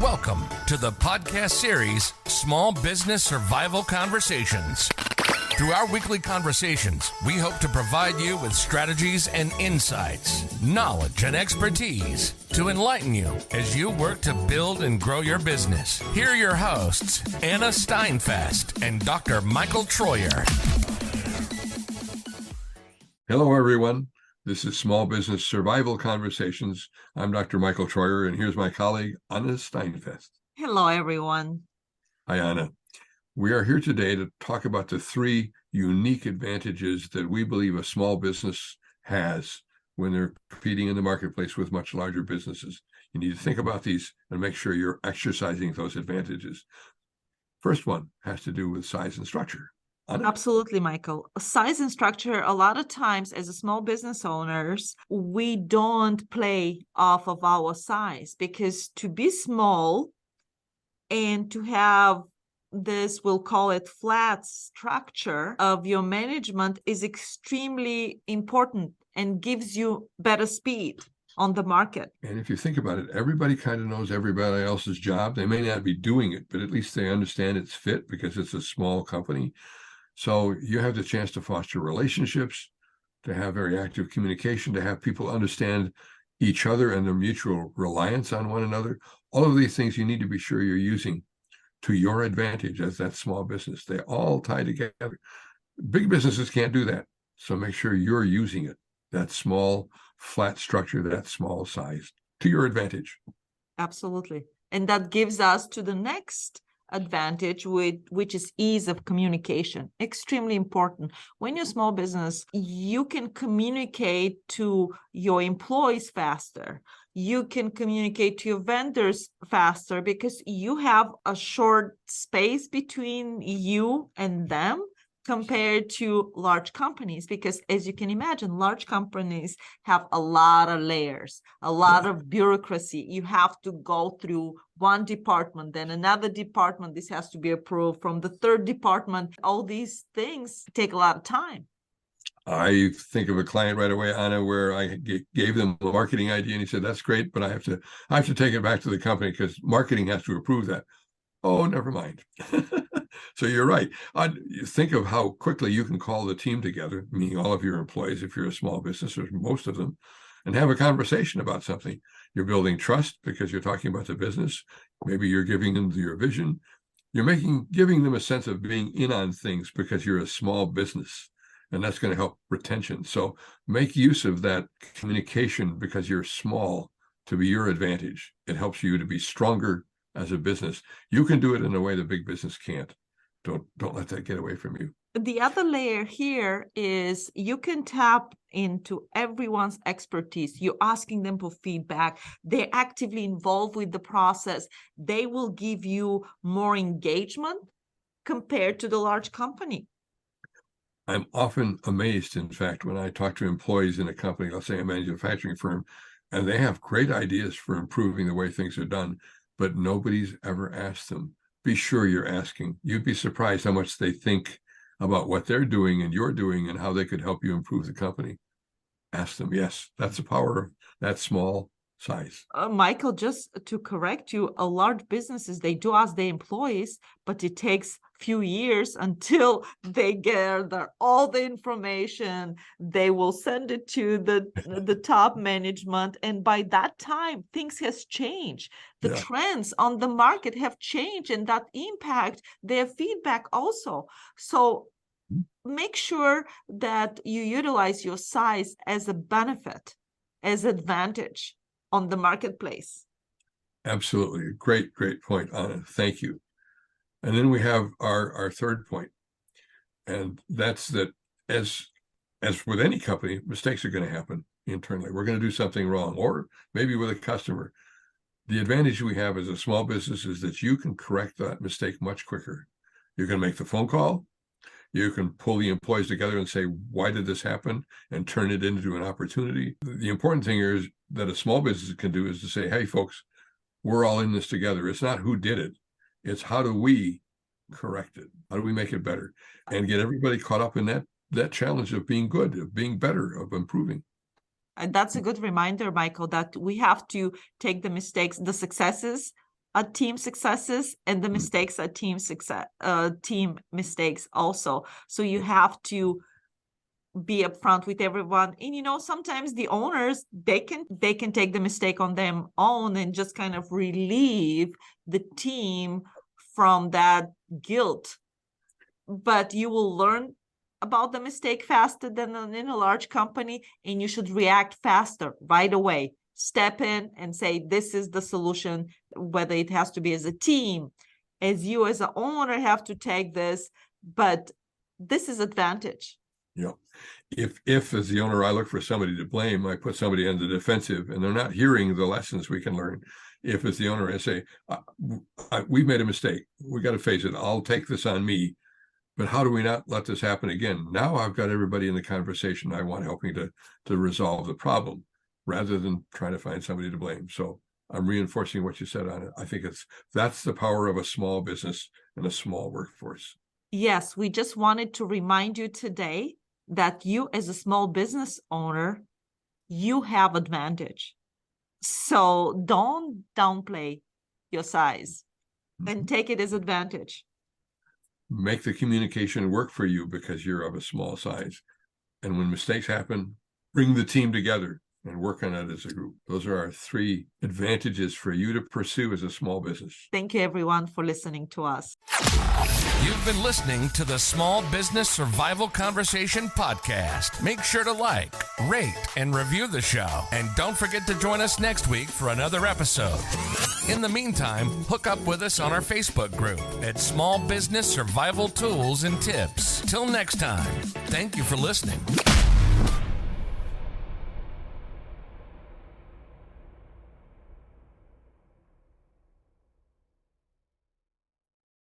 Welcome to the podcast series, Small Business Survival Conversations. Through our weekly conversations, we hope to provide you with strategies and insights, knowledge and expertise to enlighten you as you work to build and grow your business. Here are your hosts, Anna Steinfest and Dr. Michael Troyer. Hello, everyone. This is Small Business Survival Conversations. I'm Dr. Michael Troyer, and here's my colleague, Anna Steinfest. Hello, everyone. Hi, Anna. We are here today to talk about the three unique advantages that we believe a small business has when they're competing in the marketplace with much larger businesses. You need to think about these and make sure you're exercising those advantages. First one has to do with size and structure. Anna? Absolutely, Michael. Size and structure, a lot of times as a small business owners, we don't play off of our size because to be small and to have this, we'll call it flat structure of your management is extremely important and gives you better speed on the market. And if you think about it, everybody kind of knows everybody else's job. They may not be doing it, but at least they understand its fit because it's a small company. So you have the chance to foster relationships, to have very active communication, to have people understand each other and their mutual reliance on one another. All of these things you need to be sure you're using to your advantage as that small business. They all tie together. Big businesses can't do that. So make sure you're using it, that small, flat structure, that small size, to your advantage. Absolutely. And that gives us to the next advantage, which is ease of communication. Extremely important. When you're a small business, you can communicate to your employees faster. You can communicate to your vendors faster because you have a short space between you and them compared to large companies, because as you can imagine, large companies have a lot of layers, a lot of bureaucracy. You have to go through one department, then another department. This has to be approved from the third department. All these things take a lot of time. I think of a client right away, Anna, where I gave them a marketing idea and he said, that's great, but I have to take it back to the company because marketing has to approve that. Oh, never mind. So you're right. You think of how quickly you can call the team together, meaning all of your employees, if you're a small business, or most of them, and have a conversation about something. You're building trust because you're talking about the business. Maybe you're giving them your vision. You're giving them a sense of being in on things because you're a small business, and that's going to help retention. So make use of that communication because you're small to be your advantage. It helps you to be stronger as a business. You can do it in a way the big business can't. Don't let that get away from you. The other layer here is you can tap into everyone's expertise. You're asking them for feedback. They're actively involved with the process. They will give you more engagement compared to the large company. I'm often amazed, in fact, when I talk to employees in a company, let's say a manufacturing firm, and they have great ideas for improving the way things are done, but nobody's ever asked them. Be sure you're asking. You'd be surprised how much they think about what they're doing and you're doing and how they could help you improve the company. Ask them. Yes, that's the power of that small size. Michael, just to correct you, a large businesses, they do ask their employees, but it takes few years until they gather all the information. They will send it to the top management, and by that time things has changed. The trends on the market have changed, and that impact their feedback also. So make sure that you utilize your size as a benefit, as advantage on the marketplace. Absolutely. Great point, Anna. Thank you. And then we have our third point, and that's that as with any company, mistakes are going to happen internally. We're going to do something wrong, or maybe with a customer. The advantage we have as a small business is that you can correct that mistake much quicker. You can make the phone call. You can pull the employees together and say, why did this happen? And turn it into an opportunity. The important thing here is that a small business can do is to say, hey, folks, we're all in this together. It's not who did it. It's how do we correct it? How do we make it better? And get everybody caught up in that challenge of being good, of being better, of improving. And that's a good reminder, Michael, that we have to take the mistakes, the successes, are team successes, and the mistakes are team success, team mistakes also. So you have to be upfront with everyone. And sometimes the owners, they can take the mistake on their own and just kind of relieve the team from that guilt. But you will learn about the mistake faster than in a large company, and you should react faster right away. Step in and say, this is the solution, whether it has to be as a team, as you as an owner have to take this, but this is advantage. Yeah. If as the owner, I look for somebody to blame, I put somebody on the defensive and they're not hearing the lessons we can learn. If as the owner, I say, we've made a mistake. We got to face it. I'll take this on me. But how do we not let this happen again? Now I've got everybody in the conversation I want helping to resolve the problem rather than trying to find somebody to blame. So I'm reinforcing what you said on it. I think that's the power of a small business and a small workforce. Yes, we just wanted to remind you today that you as a small business owner, you have advantage. So don't downplay your size and take it as advantage. Make the communication work for you because you're of a small size. And when mistakes happen, bring the team together and work on it as a group. Those are our 3 advantages for you to pursue as a small business. Thank you, everyone, for listening to us. You've been listening to the Small Business Survival Conversation podcast. Make sure to like, rate, and review the show. And don't forget to join us next week for another episode. In the meantime, hook up with us on our Facebook group at Small Business Survival Tools and Tips. Till next time, thank you for listening.